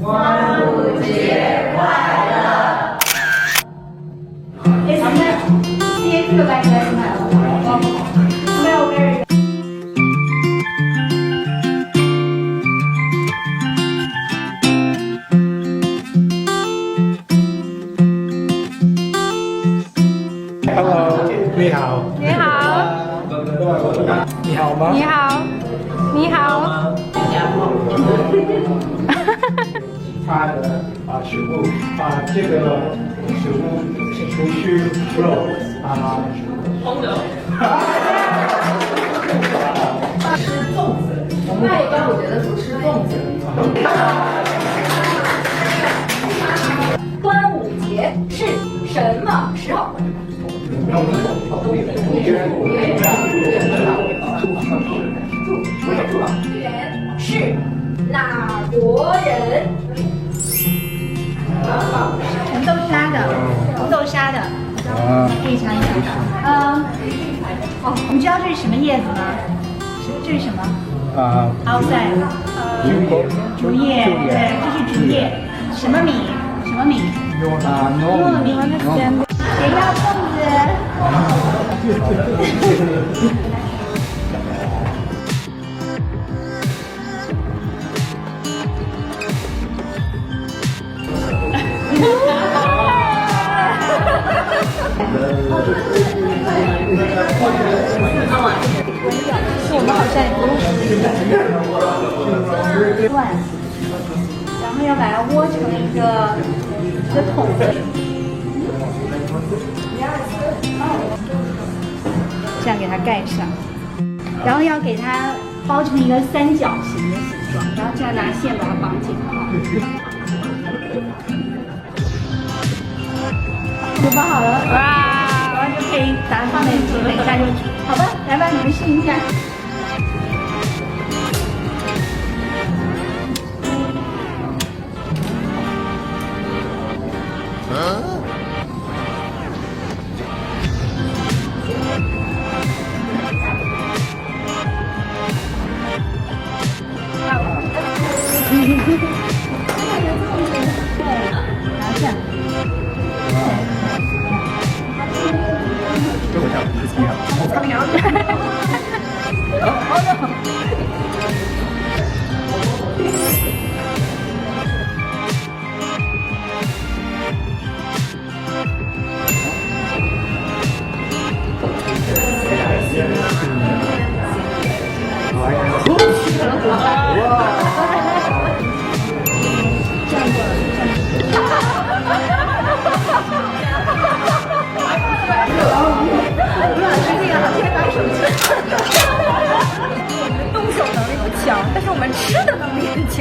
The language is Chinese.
端午节快乐。See if you like that smile. Smell very good. Hello， 你好。你好，你好吗？你好，你好。它的食物这个食物是除去肉红的。吃粽子，我们过端午节的时候吃粽子。端午节是什么时候？圆是哪国人？红豆沙的，红豆沙的，可以尝一下。你知道这是什么叶子吗？这是什么？outside，竹叶，对，这是竹叶。什么米？什么米？糯米。谁要粽子？我们好像断，然后要把它窝成一个桶。这样给它盖上，然后要给它包成一个三角形的形状，然后这样拿线把它绑紧。就包好了，哇，然后就可以把它放在一起，等一下就煮。好吧，来吧，你们试一下。拿下。我看了。动手能力不强，但是我们吃的能力很强。